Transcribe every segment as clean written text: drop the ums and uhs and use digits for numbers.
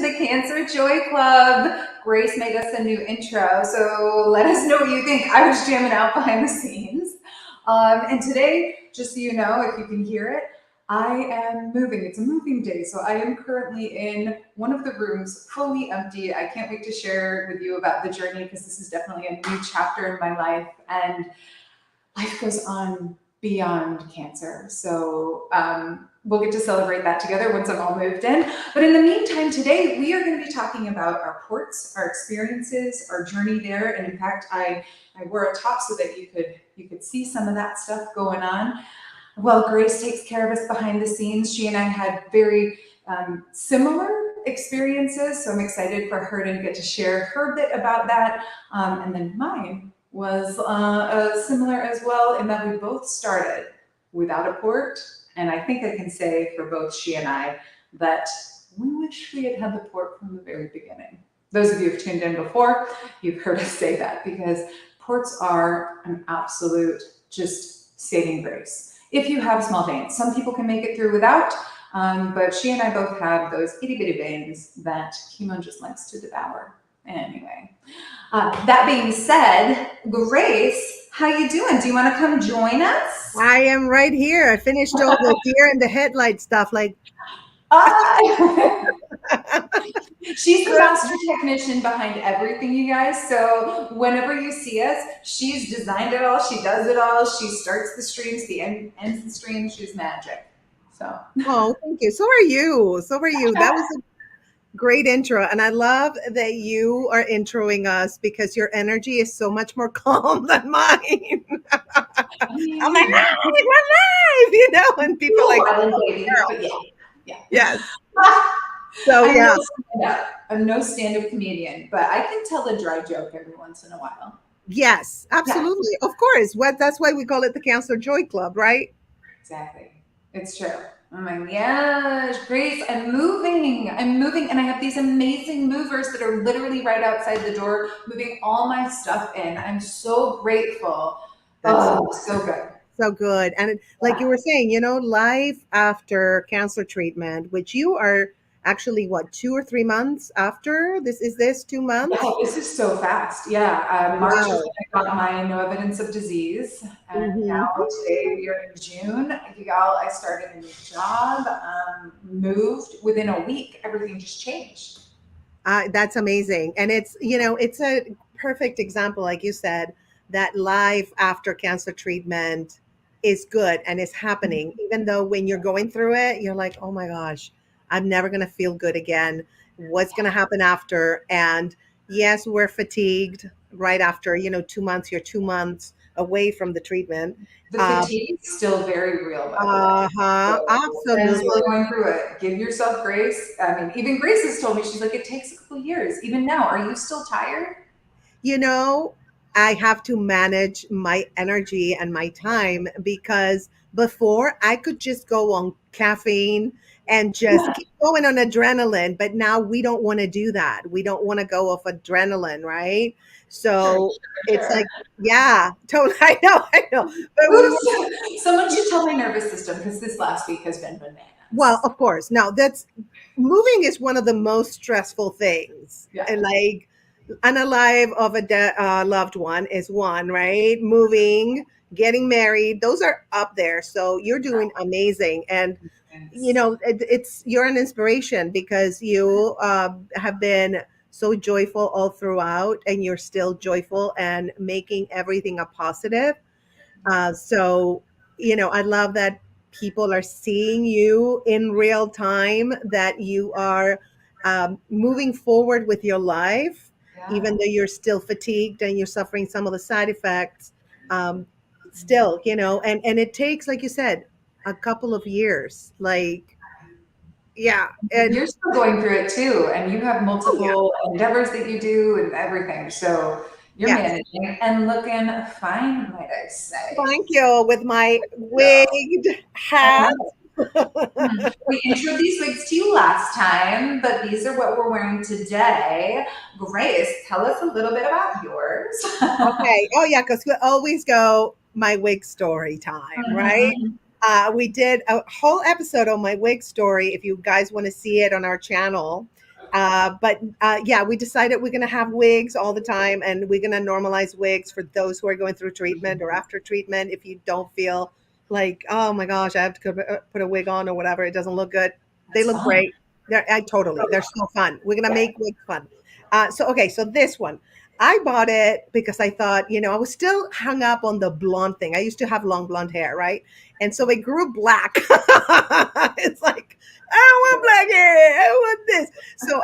the Cancer Joy Club. Grace made us a new intro, so let us know what you think. I was jamming out behind the scenes. And today, just so you know, if you can hear it, I am moving. It's a moving day, so I am currently in one of the rooms fully empty. I can't wait to share with you about the journey because this is definitely a new chapter in my life, and life goes on beyond cancer. So we'll get to celebrate that together once I'm all moved in. But in the meantime, today we are going to be talking about our ports, our experiences, our journey there. And in fact, I wore a top so that you could see some of that stuff going on. Well, Grace takes care of us behind the scenes. She and I had very similar experiences, so I'm excited for her to get to share her bit about that. And then mine was similar as well, in that we both started without a port. And I think I can say for both she and I that we wish we had had the port from the very beginning. Those of you who've tuned in before, you've heard us say that because ports are an absolute just saving grace. If you have small veins, some people can make it through without, but she and I both have those itty bitty veins that chemo just likes to devour. Anyway, that being said, Grace, how you doing? Do you want to come join us? I am right here. I finished all the deer in the headlight stuff. Like, She's the master technician behind everything, you guys. So whenever you see us, she's designed it all. She does it all. She starts the streams, ends the stream. She's magic. So. oh, thank you. So are you. So are you. That was a great intro. And I love that you are introing us because your energy is so much more calm than mine. I'm like, no, we're live, and people are like, but yeah. Yes. So yeah. I'm no stand-up comedian, but I can tell a dry joke every once in a while. Yes, absolutely. Yeah. Of course. That's why we call it the Cancer Joy Club, right? Exactly. It's true. I'm like, yes, Grace, I'm moving, and I have these amazing movers that are literally right outside the door, moving all my stuff in. I'm so grateful. That's so good. So good. And like you were saying, life after cancer treatment, which you are actually what, 2 or 3 months after? This 2 months? Oh, this is so fast. Yeah. March is when I got my no evidence of disease. And now today we are in June. Y'all, I started a new job, moved within a week, everything just changed. That's amazing. And it's a perfect example, like you said, that life after cancer treatment is good and is happening, even though when you're going through it, you're like, oh my gosh, I'm never going to feel good again. What's going to happen after? And yes, we're fatigued right after, 2 months, you're 2 months away from the treatment. The fatigue is still very real, by the way. Absolutely. Still going through it. Give yourself grace. I mean, even Grace has told me, she's like, it takes a couple years. Even now, are you still tired? I have to manage my energy and my time because before I could just go on caffeine and just keep going on adrenaline. But now we don't want to do that. We don't want to go off adrenaline, right? So it's like, yeah, totally. I know. But someone should tell my nervous system because this last week has been bananas. Well, of course. Now moving is one of the most stressful things. Yeah. And like, unalive of a loved one is one, right? Moving, getting married, those are up there. So you're doing amazing. And, you're an inspiration because you have been so joyful all throughout and you're still joyful and making everything a positive. So, I love that people are seeing you in real time, that you are moving forward with your life. Even though you're still fatigued and you're suffering some of the side effects, still, and it takes, like you said, a couple of years. Like, yeah. And you're still going through it too. And you have multiple endeavors that you do and everything. So you're managing and looking fine, might I say. Thank you. With my wigged hat. We introed these wigs to you last time, but these are what we're wearing today. Grace, tell us a little bit about yours. Okay. Oh, yeah, because we always go my wig story time, right? We did a whole episode on my wig story. If you guys want to see it on our channel, But yeah, we decided we're going to have wigs all the time, and we're going to normalize wigs for those who are going through treatment or after treatment. If you don't feel like, oh my gosh, I have to put a wig on or whatever, it doesn't look good. They That's look fun. great. They're so fun. We're going to Yeah. make wigs fun. Okay, so this one. I bought it because I thought, I was still hung up on the blonde thing. I used to have long blonde hair, right? And so it grew black. It's like, I don't want black hair. I want this. So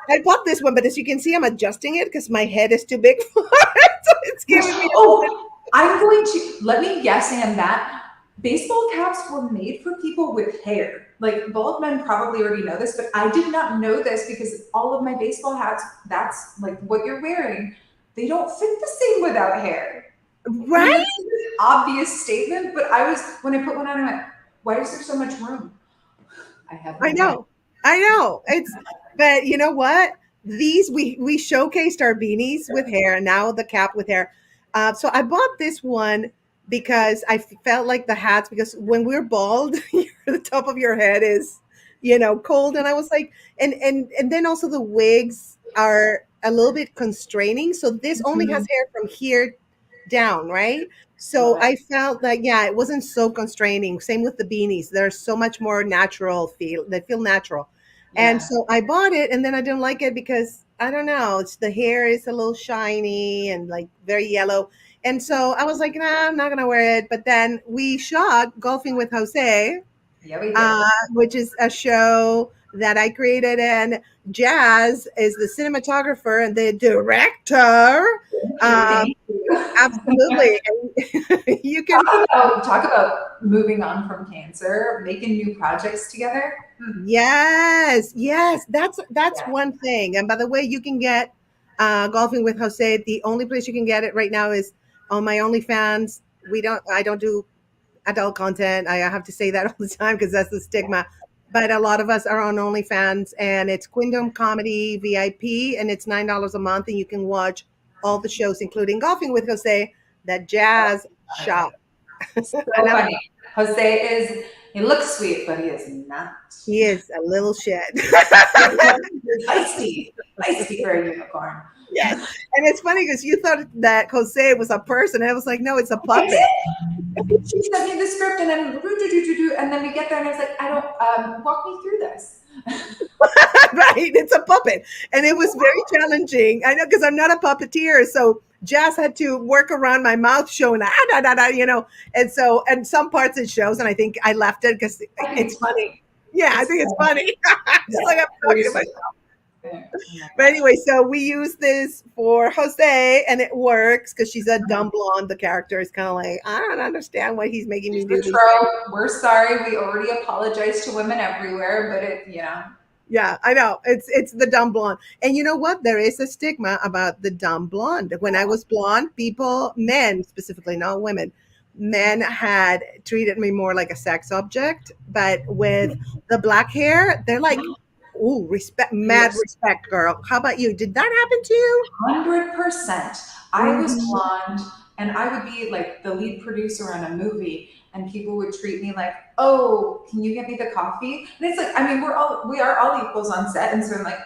I bought this one, but as you can see, I'm adjusting it because my head is too big for it. So it's giving me Oh, I'm going to let me guess, and that baseball caps were made for people with hair. Like bald men probably already know this, but I did not know this because all of my baseball hats, that's like what you're wearing, they don't fit the same without hair. I mean, right. that's an obvious statement, but I was when I put one on, I went, why is there so much room? I have I no hair. know. I know. But you know what? These we showcased our beanies with hair and now the cap with hair. So I bought this one because I felt like the hats, because when we're bald, the top of your head is, cold. And I was like, and then also the wigs are a little bit constraining. So this only has Mhm. hair from here down, right? Love So it. I felt like, yeah, it wasn't so constraining. Same with the beanies. They're so much more natural feel. They feel natural. And Yeah. so I bought it and then I didn't like it because I don't know, it's the hair is a little shiny and like very yellow. And so I was like, nah, I'm not gonna wear it. But then we shot Golfing with Jose, Yeah, we did. which is a show that I created, and Jazz is the cinematographer and the director. Thank you. Um, Thank you. Absolutely. And you can, Talk about moving on from cancer, making new projects together. Hmm. yes, yes, that's Yeah. one thing. And by the way, you can get Golfing with Jose. The only place you can get it right now is on my OnlyFans. I don't do adult content. I have to say that all the time because that's the stigma. But a lot of us are on OnlyFans, and it's Quindom Comedy VIP, and it's $9 a month, and you can watch all the shows, including Golfing with Jose, that Jazz shot. So And funny. Jose is, he looks sweet, but he is not. he is a little shit. Feisty. Feisty for a unicorn. Yes. And it's funny because you thought that Jose was a person. And I was like, no, it's a I puppet. did. She sent me the script and then and then we get there and I was like, I don't walk me through this. Right. It's a puppet. And it was very challenging. I know because I'm not a puppeteer. So Jazz had to work around my mouth showing, da, da, da, And so, and some parts it shows. And I think I left it because I think it's it's funny. funny. Yeah, I It's think it's funny. Just like yeah, I'm talking very about. sweet. Yeah. Oh my But gosh. anyway, so we use this for Jose, and it works because she's a dumb blonde. The character is kind of like, I don't understand why he's making me It's do the these things. trope. We're sorry. We already apologize to women everywhere, but Yeah, I know. It's the dumb blonde. And you know what? There is a stigma about the dumb blonde. When I was blonde, men specifically, not women, men had treated me more like a sex object. But with the black hair, they're like, ooh, respect, mad yes, respect, girl. How about you? Did that happen to you? 100%. I was Mhm. blonde and I would be like the lead producer on a movie and people would treat me like, oh, can you get me the coffee? And it's like, I mean, we are all equals on set. And so I'm like,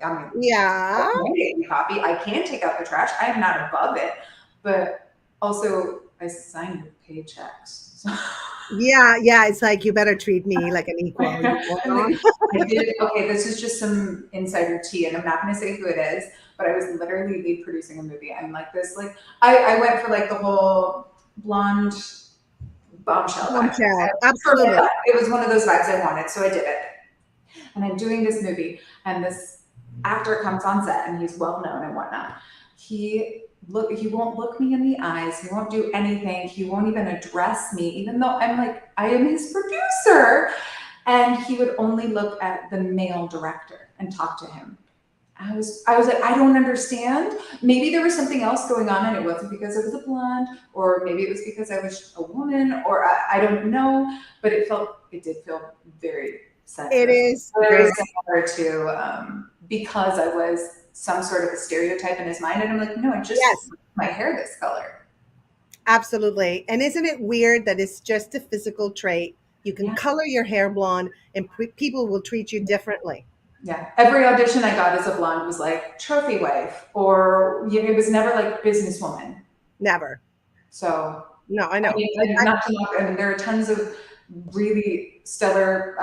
I mean, I Yeah. can get you coffee. I can take out the trash. I am not above it. But also I signed with paychecks. So Yeah, yeah. It's like you better treat me like an equal. You I'm like, moron. I did, okay, this is just some insider tea, and I'm not going to say who it is, but I was literally lead producing a movie. I'm like this, like, I went for like the whole blonde bombshell vibe. Bombshell. For my Absolutely. life. It was one of those vibes I wanted, so I did it. And I'm doing this movie, and this actor comes on set, and he's well known and whatnot. He won't look me in the eyes. He won't do anything. He won't even address me, even though I'm like I am his producer. And he would only look at the male director and talk to him. I was like, I don't understand. Maybe there was something else going on, and it wasn't because I was a blonde, or maybe it was because I was a woman, or I don't know. But it did feel very It sensitive, is very very. similar to because I was some sort of a stereotype in his mind, and I'm like, no, I just Yes, my hair this color. absolutely. And isn't it weird that it's just a physical trait? You can Yeah, color your hair blonde, and people will treat you differently. Yeah. Every audition I got as a blonde was like trophy wife, or it was never like businesswoman. Never. So No, I I know. mean, and not to knock, I mean, there are tons of really stellar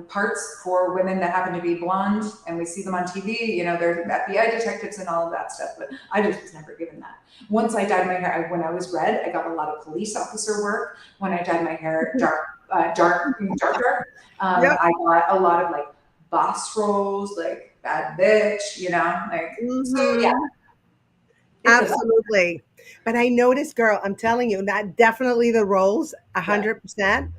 parts for women that happen to be blonde, and we see them on TV. You know, they're FBI detectives and all of that stuff. But I just was never given that. Once I dyed my hair, when I was red, I got a lot of police officer work. When I dyed my hair dark, Yep. I got a lot of like boss roles, like bad bitch. You know, like so. Yeah, Hmm. it's a Absolutely. But I noticed, girl, I'm telling you, that definitely the roles, yeah, 100%.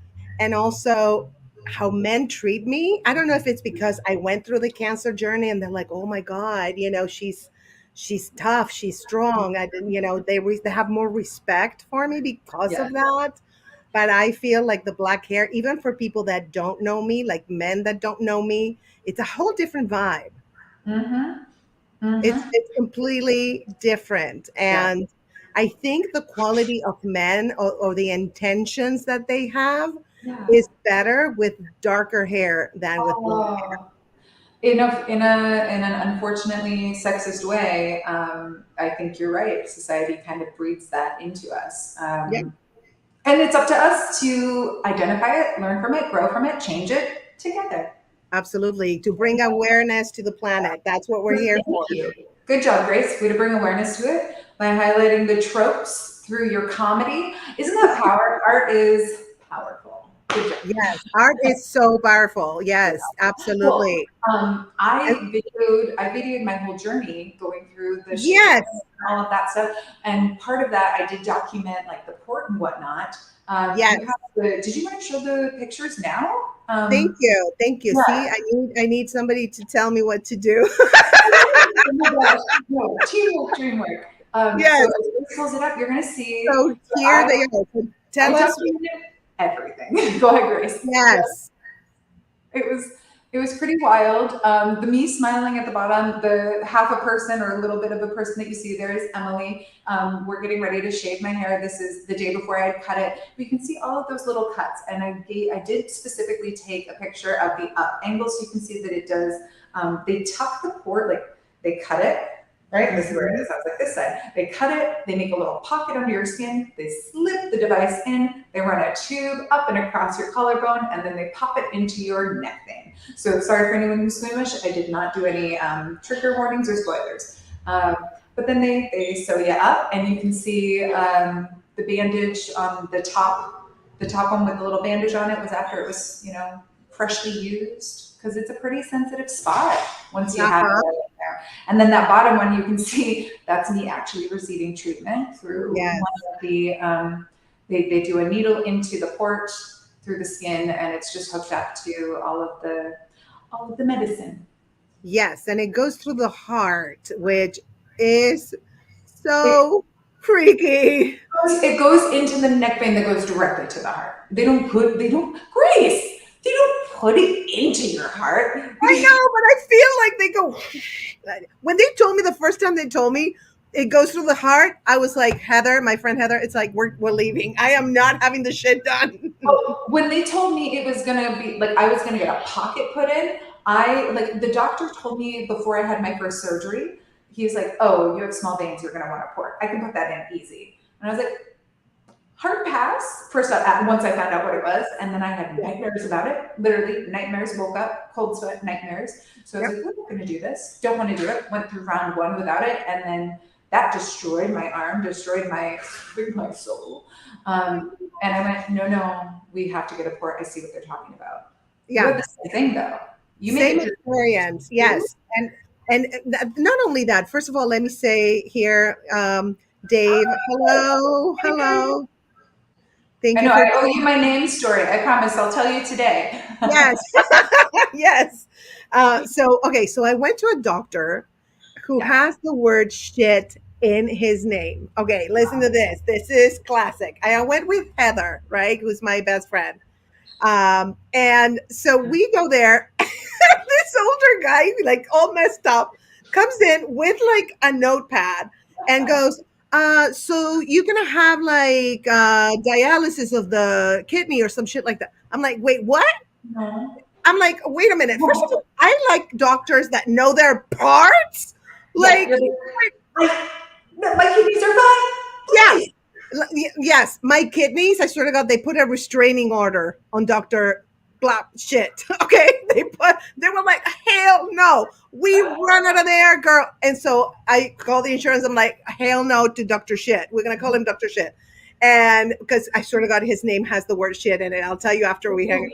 And also how men treat me. I don't know if it's because I went through the cancer journey and they're like, oh my God, she's tough, she's strong. I didn't, they have more respect for me because yeah. of that. But I feel like the black hair, even for people that don't know me, like men that don't know me, it's a whole different vibe. Mm-hmm. It's Mm-hmm. it's completely different. Yeah. And I think the quality of men, or the intentions that they have, Yeah. is better with darker hair than with blonde hair. Oh, in an unfortunately sexist way, I think you're right. Society kind of breeds that into us, Yeah, and it's up to us to identify it, learn from it, grow from it, change it together. absolutely. To bring awareness to the planet. That's what we're Well, here thank for. you. Good job, Grace. Way to bring awareness to it by highlighting the tropes through your comedy. Isn't that power? Art is powerful. Good job. Yes, art is so powerful. Yes, Well, absolutely. And I videoed my whole journey going through the shaping yes, and all of that stuff. And part of that, I did document like the port and whatnot. You yes. have the. Did you want to show the pictures now? Thank you. Thank you. Yeah. See, I need somebody to tell me what to do. Oh my gosh! No, teamwork, dreamwork. So Yes. as Grace pulls it up, you're gonna see. So So here they are. So I tell us. documented everything. Go ahead, Grace. Yes. It was it was pretty wild. The me smiling at the bottom, the half a person or a little bit of a person that you see there is Emily. We're getting ready to shave my hair. This is the day before I cut it. We can see all of those little cuts, and I did specifically take a picture of the up angle so you can see that it does. They tuck the port, like they cut it. Right, this is where it Mhm. is. I was like this side. They cut it. They make a little pocket under your skin. They slip the device in. They run a tube up and across your collarbone, and then they pop it into your neck vein. So sorry for anyone who's squeamish. I did not do any trigger warnings or spoilers. But then they sew you up, and you can see the bandage on the top. The top one with the little bandage on it was after it was, freshly used because it's a pretty sensitive spot once you have Uh-huh. it there. And then that bottom one, you can see that's me actually receiving treatment through one Yes. of the. They do a needle into the port through the skin, and it's just hooked up to all of the medicine. Yes. And it goes through the heart, which is It so freaky. it goes into the neck vein that goes directly to the heart. Grace, they don't put it into your heart. I know, but I feel like they go. When they told me the first time they told me it goes through the heart, I was like, Heather, my friend Heather, it's like, we're leaving. I am not having the shit done. When they told me it was gonna be like I was gonna get a pocket put in, I like the doctor told me before I had my first surgery, he's like, "Oh, you have small veins, you're gonna want a port. I can put that in easy." And I was like, hard pass. First up, once I found out what it was, and then I had Yeah. nightmares about it. Literally, nightmares. Woke up, cold sweat, nightmares. So I was Yep. like, "We're not going to do this. Don't want to do it." Went through round one without it, and then that destroyed my arm, destroyed my soul. And I went, "No, no, we have to get a port. I see what they're talking about." You Yeah. had the same thing though. You make Same it to experience. the Yes. And not only that, first of all, let me say here, Dave, hello, hello. I Thank you know for I owe you my name story. I promise I'll tell you today. yes. Yes. Okay, so I went to a doctor who Yeah. has the word shit in his name. Okay, listen to this. This is classic. I went with Heather, right, who's my best friend. And so we go there. This older guy, like all messed up, comes in with like a notepad and goes, so you're gonna have like dialysis of the kidney or some shit like that. I'm like, wait, what? No. I'm like, wait a minute. First of all, I like doctors that know their parts. Yeah, Like, you're like, my kidneys are fine. yeah, Please. yes, my kidneys. I swear to God, they put a restraining order on Doctor Blap shit. Okay, they were like, hell no, we run out of there, girl. And so I called the insurance. I'm like, hell no to Doctor Shit. We're gonna call him Doctor Shit, and because I swear to God, his name has the word shit in it. I'll tell you after we hang.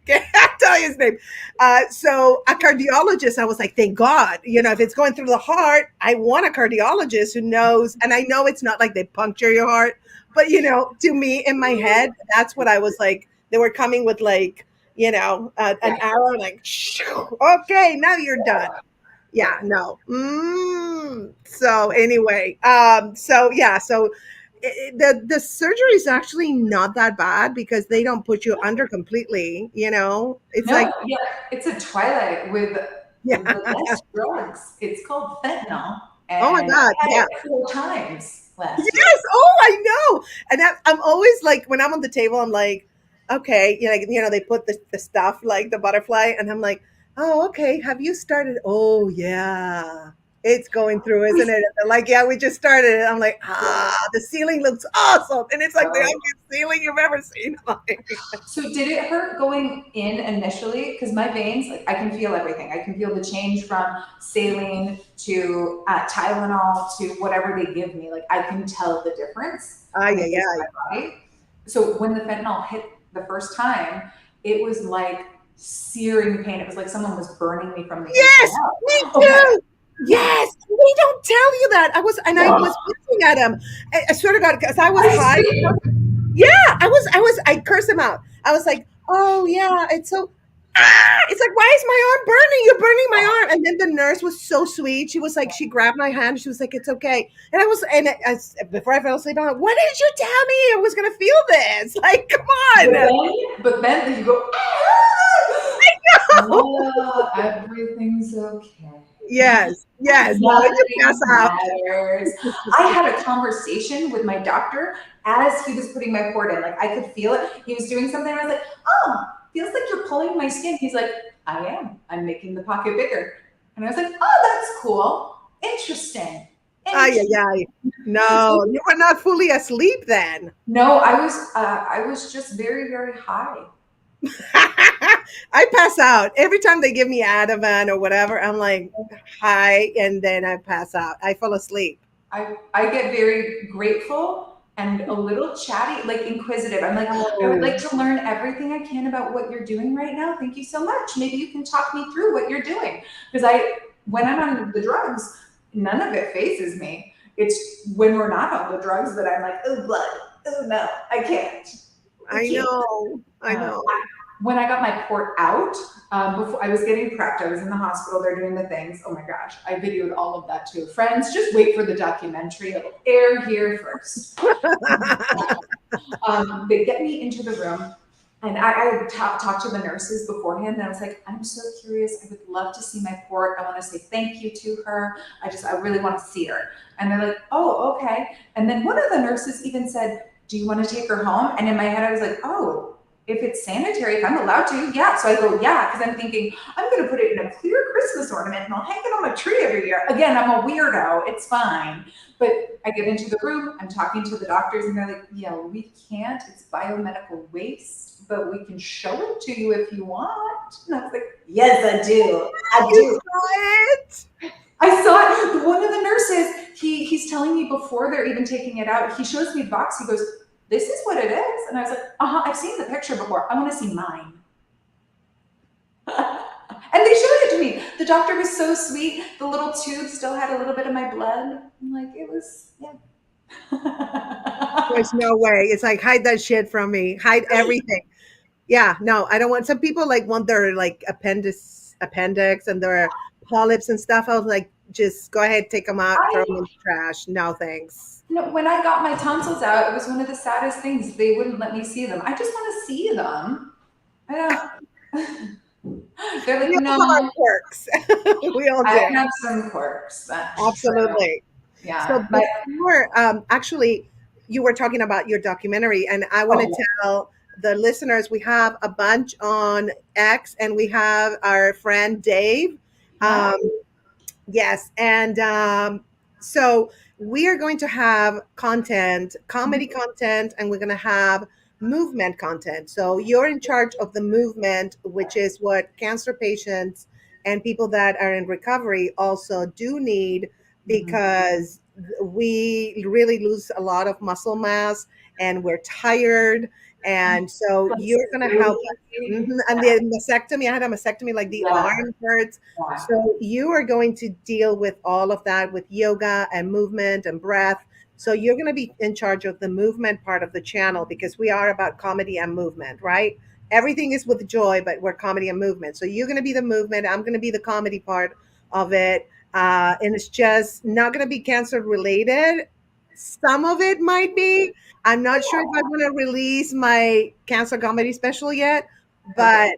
I'll tell you his name. So a cardiologist, I was like, thank God, if it's going through the heart, I want a cardiologist who knows. And I know it's not like they puncture your heart, but to me in my head, that's what I was like. They were coming with like, an Yeah. arrow, like, okay, now you're done. Yeah, no. So anyway, so yeah, so the surgery is actually not that bad because they don't put you under completely. It's No, like, yeah, it's a twilight with yeah. less drugs. It's called fentanyl, Oh my and God, I had yeah. it 4 times last year. Yes. Oh, I know. And I'm always like, when I'm on the table, I'm like, okay, they put the stuff like the butterfly, and I'm like, oh, okay. Have you started? Oh, yeah. It's going through, isn't it? And they're like, yeah, we just started it. I'm like, the ceiling looks awesome, and it's like the ugliest ceiling you've ever seen. So did it hurt going in initially? Because my veins, like I can feel everything. I can feel the change from saline to Tylenol to whatever they give me. Like I can tell the difference when Ay, it ay, hits ay. my body. So when the fentanyl hit the first time, it was like searing pain. It was like someone was burning me from the inside Yes, me out. Okay. too. Yeah. Yes, they don't tell you that. I was looking at him. I swear to God, because I was Are you high. serious? Yeah, I cursed him out. I was like, oh yeah, it's so it's like, why is my arm burning? You're burning my arm. And then the nurse was so sweet. She was like, she grabbed my hand. She was like, it's okay. And before I fell asleep, I'm like, what did you tell me? I was gonna feel this. Like, come on. But then you go, oh, everything's okay. Yes, yes. No, I just pass Nothing out. matters. I had a conversation with my doctor as he was putting my cord in. Like I could feel it. He was doing something. I was like, oh, feels like you're pulling my skin. He's like, I am. I'm making the pocket bigger. And I was like, oh, that's cool. Interesting. Ay, Interesting. ay, ay. No, you were not fully asleep then. No, I was just very, very high. I pass out every time they give me Ativan or whatever. I'm like, hi, and then I pass out. I fall asleep. I get very grateful and a little chatty, like inquisitive. I'm like, I would Oh, like to learn everything I can about what you're doing right now. Thank you so much. Maybe you can talk me through what you're doing. Because when I'm on the drugs, none of it phases me. It's when we're not on the drugs that I'm like, oh, blood. Oh, no, I can't. I I can't. know. I Um, know. when I got my port out, before I was getting prepped, I was in the hospital. They're doing the things. Oh my gosh, I videoed all of that too. Friends, just wait for the documentary. It'll air here first. They get me into the room, and I talked to the nurses beforehand, and I was like, I'm so curious. I would love to see my port. I want to say thank you to her. I really want to see her. And they're like, oh, okay. And then one of the nurses even said, do you want to take her home? And in my head, I was like, oh, if it's sanitary, if I'm allowed to, yeah. So I go, yeah, because I'm thinking I'm going to put it in a clear Christmas ornament and I'll hang it on my tree every year. Again, I'm a weirdo. It's fine. But I get into the room, I'm talking to the doctors, and they're like, yeah, we can't. It's biomedical waste, but we can show it to you if you want. And I was like, yes, I do. I You do. saw it? I saw it. One of the nurses, he's telling me before they're even taking it out, he shows me the box. He goes, this is what it is. And I was like, I've seen the picture before. I want to see mine. And they showed it to me. The doctor was so sweet. The little tube still had a little bit of my blood. I'm like, it was, yeah. There's no way. It's like, hide that shit from me. Hide everything. Yeah, no, I don't want. Some people like want their like appendix and their polyps and stuff. I was like, just go ahead, take them out, throw them I in the trash. No thanks. No, when I got my tonsils out, it was one of the saddest things. They wouldn't let me see them. I just want to see them. I don't. They're We like, all have our no, quirks. We all I do. have some quirks. That's true. Absolutely. So Yeah, but before, actually, you were talking about your documentary, and I want to oh tell. the listeners, we have a bunch on X, and we have our friend Dave. Yeah. Um, Yes, and so we are going to have content, comedy content, and we're going to have movement content. So you're in charge of the movement, which is what cancer patients and people that are in recovery also do need, Mhm. because we really lose a lot of muscle mass and we're tired. And so you're going to help us. Absolutely. Mhm. And the mastectomy, I had a mastectomy, like the Yeah. arm hurts. Yeah. So you are going to deal with all of that with yoga and movement and breath. So you're going to be in charge of the movement part of the channel, because we are about comedy and movement, right? Everything is with joy, but we're comedy and movement. So you're going to be the movement. I'm going to be the comedy part of it. And it's just not going to be cancer related. Some of it might be. I'm not sure if I want to release my cancer comedy special yet, Okay.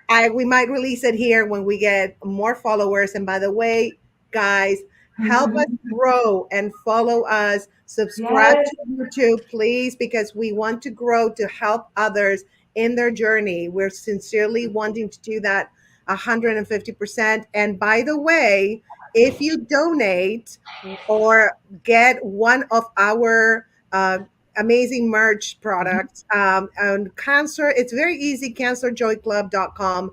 but we might release it here when we get more followers. And by the way, guys, help us grow and follow us. Subscribe Yes. to YouTube, please, because we want to grow to help others in their journey. We're sincerely wanting to do that 150%. And by the way, if you donate or get one of our amazing merch products on cancer, it's very easy, cancerjoyclub.com.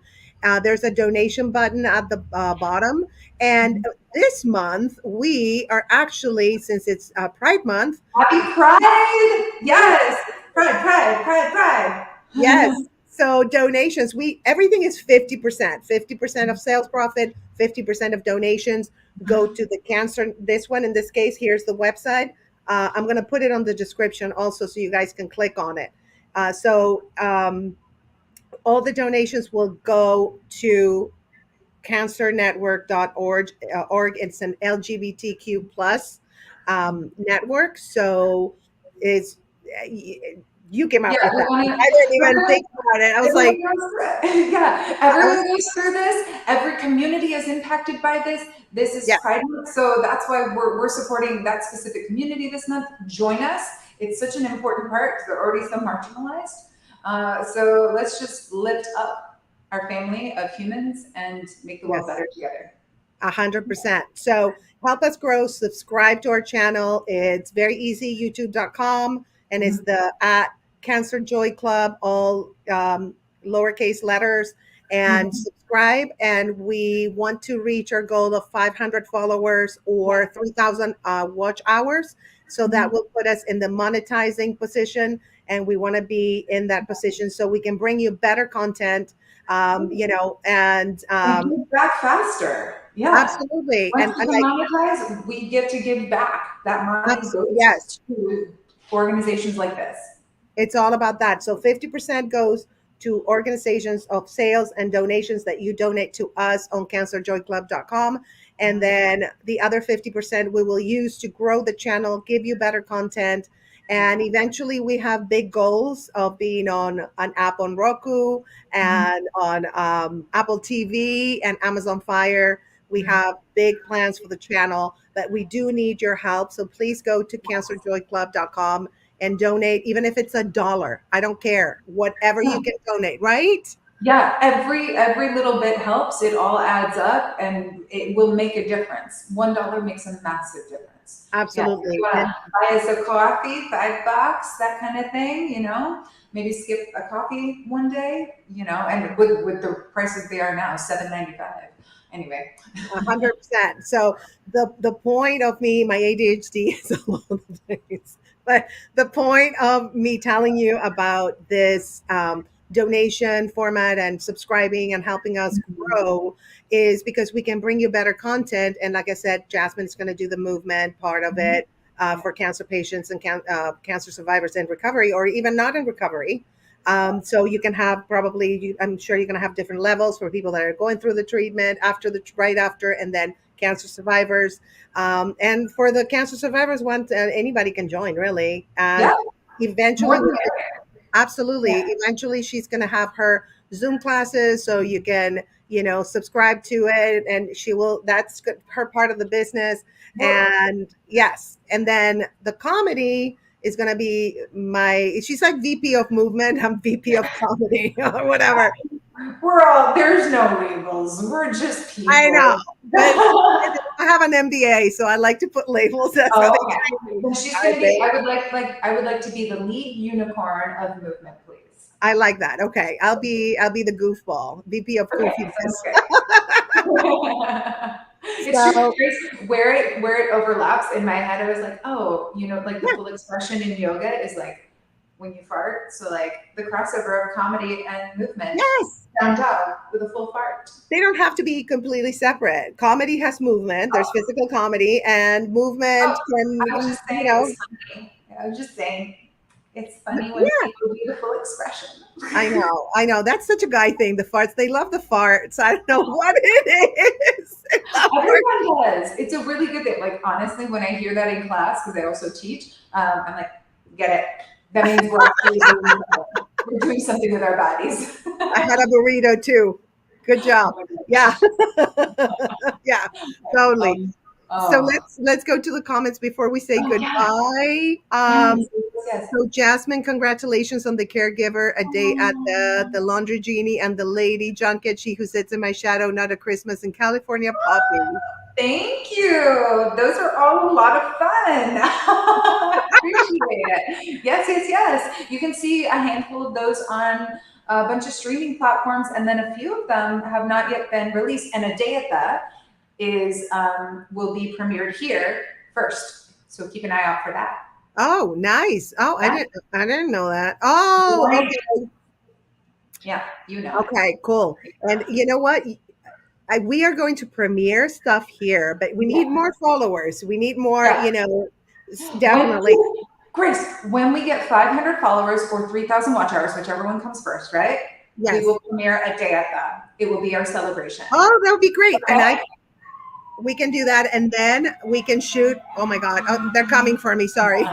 There's a donation button at the bottom. And this month, we are actually, since it's Pride Month, Happy Pride. Yes. Pride, pride, pride, pride. yes. So donations, we everything is 50%. 50% of sales profit, 50% of donations go to the cancer. This one, in this case, here's the website. I'm going to put it on the description also, so you guys can click on it. All the donations will go to cancernetwork.org. It's an LGBTQ plus network. So it's you came up Yeah, with we that. want I didn't even to. think about it. I was like, Everyone goes through it. Yeah, I was, everyone goes through this. Every community is impacted by this. This is yeah, Pride Month, so that's why we're supporting that specific community this month. Join us. It's such an important part because they're already so marginalized. So let's just lift up our family of humans and make the world yes. better together. 100%. So help us grow. Subscribe to our channel. It's very easy. YouTube.com, and it's Mhm. the at Cancer Joy Club, all lowercase letters, and Mhm. subscribe. And we want to reach our goal of 500 followers Yeah. or 3,000 watch hours. So that Mhm. will put us in the monetizing position. And we want to be in that position so we can bring you better content, and And give back faster. Yeah. absolutely. Once And we can like, monetize, we get to give back. That money yes, goes to organizations like this. it's all about that. So 50% goes to organizations of sales and donations that you donate to us on cancerjoyclub.com. And then the other 50% we will use to grow the channel, give you better content. And eventually we have big goals of being on an app on Roku Mhm. and on Apple TV and Amazon Fire. We Mhm. have big plans for the channel, but we do need your help. So please go to cancerjoyclub.com and donate, even if it's $1. I don't care. Whatever Yeah. you can donate, right? Yeah, every little bit helps. It all adds up, and it will make a difference. $1 makes a massive difference. Yeah, if you Absolutely. want And to buy us a coffee, $5, that kind of thing. Maybe skip a coffee one day. And with the prices they are now, $7.95. Anyway. 100%. So the point of me, my ADHD is all over the place. But the point of me telling you about this donation format and subscribing and helping us grow is because we can bring you better content. And like I said, Jasmine is going to do the movement part of Mhm. it for cancer patients and cancer survivors in recovery, or even not in recovery. So you can have probably, I'm sure you're going to have different levels for people that are going through the treatment, after the right after, and then cancer survivors. And for the cancer survivors one, anybody can join really. Yeah, And more eventually, than absolutely, yeah. eventually she's going to have her Zoom classes, so you can, subscribe to it, and she will. Her part of the business. Well, And yes, and then the comedy. is gonna be my. She's like VP of movement. I'm VP of comedy or whatever. There's no labels. We're just I know, people. but I have an MBA, so I like to put labels. That's how Oh, they okay. train me. Then she's All gonna right, be. babe. I would like to be the lead unicorn of movement, please. I like that. Okay, I'll be the goofball, VP of Okay, sounds goofiness. good. It's true. So Where it overlaps in my head, I was like, oh, like the yeah, full expression in yoga is like when you fart. So like the crossover of comedy and movement, yes. down dog with a full fart. They don't have to be completely separate. Comedy has movement. There's physical comedy, and Oh, movement I was can, just saying it's funny. I was just saying it's funny when yeah. people do the full expression. I know. That's such a guy thing. The farts. They love the farts. I don't know what it is. They love farts. Everyone does. It's a really good thing. Like honestly, when I hear that in class, because I also teach, I'm like, get it. That means we're actually doing something. We're doing something with our bodies. I had a burrito too. Good job. Oh my Yeah, gosh. yeah, totally. Um, So oh, let's go to the comments before we say oh yes, goodbye. yes, yes. So Jasmine, congratulations on the caregiver, a day at the laundry genie and the lady junket. She who sits in my shadow, not a Christmas in California poppy. Thank you. Those are all a lot of fun. I appreciate it. Yes, yes, yes. You can see a handful of those on a bunch of streaming platforms, and then a few of them have not yet been released. And a day at that is will be premiered here first. So keep an eye out for that. Oh, nice. Oh, Yeah, I didn't know that. Oh, right. okay. Yeah, you know it. Okay, cool. And you know what? We are going to premiere stuff here, but we need Yeah, more followers. We need more, yeah. When definitely. Grace, when we get 500 followers or 3,000 watch hours, whichever one comes first, right? We Yes. will premiere a day at that. It will be our celebration. Oh, that would be great. And Okay. we can do that. And then we can shoot. Oh my God. Oh, they're coming for me. Sorry.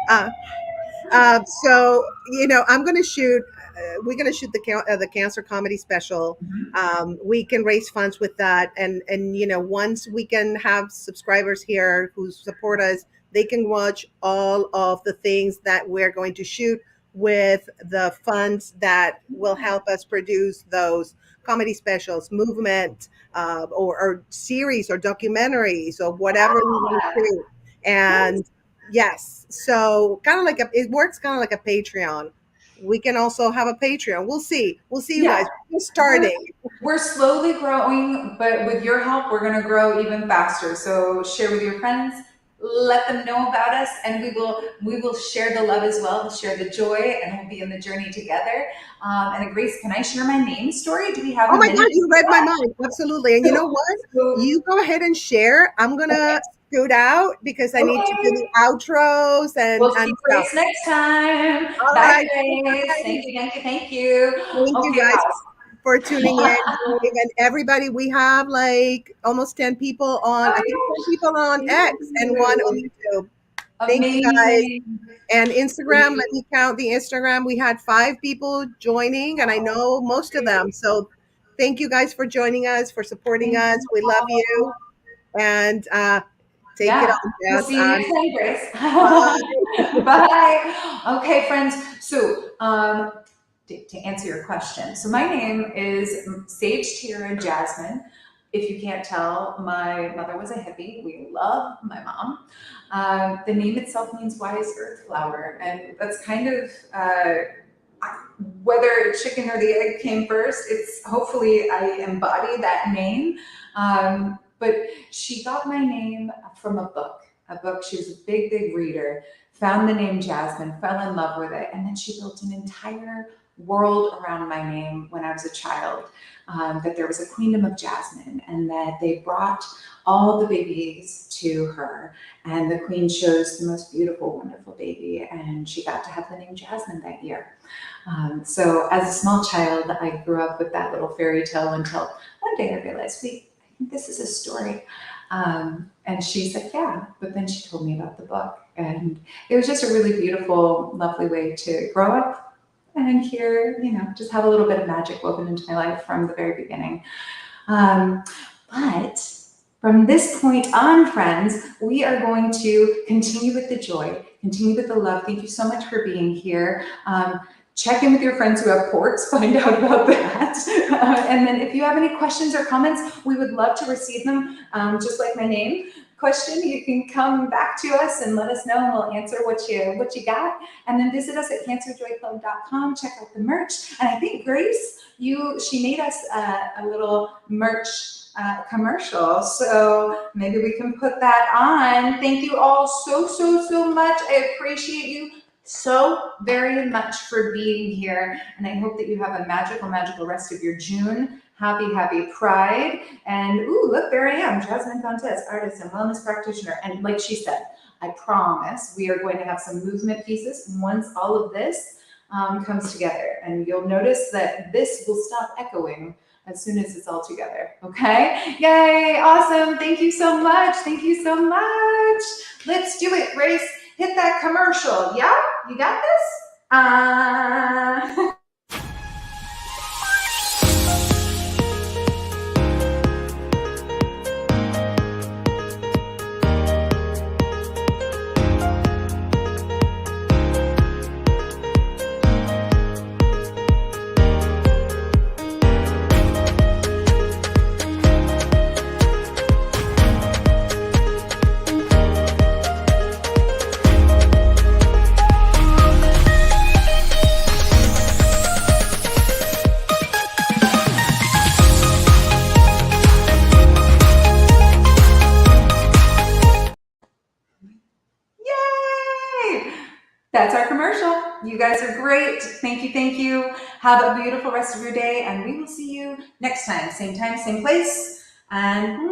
uh, so I'm going to shoot. We're going to shoot the cancer comedy special. We can raise funds with that, and once we can have subscribers here who support us, they can watch all of the things that we're going to shoot with the funds that will help us produce those comedy specials, movement, or series or documentaries or whatever we want to shoot. Yes. And yes. So kind of like it works kind of like a Patreon. We can also have a Patreon. We'll see. We'll see you Yeah. guys. We're We're starting. we're slowly growing, but with your help, we're going to grow even faster. So share with your friends, let them know about us, and we will share the love as well, share the joy, and we'll be in the journey together. And Grace, can I share my name story? Do we have Oh a my minute God, to you do read my that? mind. Absolutely. And you know So, what? so You go ahead and share. I'm gonna scoot out because I need to do okay. the outros and We'll see stuff. Grace next time. All Bye, right. Grace. Thank you, thank you, thank you. Thank you Okay, guys for tuning in. guys. And everybody, we have like almost 10 people on, I think 10 people on Thank X and one on you. YouTube. Thank you guys. Amazing. And Instagram, let me count the Instagram. We had 5 people joining, and I know most of them. So thank you guys for joining us, for supporting Thank us. you We love all. you. And take it Yeah. on, We'll Jess. see you next time, Grace. Bye. Bye. Okay, friends. So, to answer your question, so my name is Sage Tira Jasmine. If you can't tell, my mother was a hippie. We love my mom. The name itself means wise earth flower, and that's kind of whether chicken or the egg came first. It's hopefully I embody that name. But she got my name from a book. A book. She was a big, big reader. Found the name Jasmine, fell in love with it, and then she built an entire world around my name when I was a child. That there was a queendom of Jasmine, and that they brought all the babies to her, and the queen chose the most beautiful, wonderful baby, and she got to have the name Jasmine that year. So as a small child, I grew up with that little fairy tale until one day I realized, wait, I think this is a story. And she said, yeah, but then she told me about the book. And it was just a really beautiful, lovely way to grow up and here, just have a little bit of magic woven into my life from the very beginning. Um, but From this point on, friends, we are going to continue with the joy, continue with the love. Thank you so much for being here. Check in with your friends who have ports, find out about that. And then if you have any questions or comments, we would love to receive them, just like my name. Question, you can come back to us and let us know, and we'll answer what you got. And then visit us at cancerjoyclub.com. Check out the merch. And I think Grace, she made us a little merch commercial, so maybe we can put that on. Thank you all so much. I appreciate you so very much for being here, and I hope that you have a magical rest of your June. Happy Pride. And ooh, look, there I am, Jasmine Fontes, artist and wellness practitioner. And like she said, I promise we are going to have some movement pieces once all of this comes together, and you'll notice that this will stop echoing as soon as it's all together. Okay? Yay, awesome. Thank you so much. Let's do it, Grace. Hit that commercial. Yeah? You got this? That's our commercial. You guys are great. Thank you. Have a beautiful rest of your day, and we will see you next time. Same place. And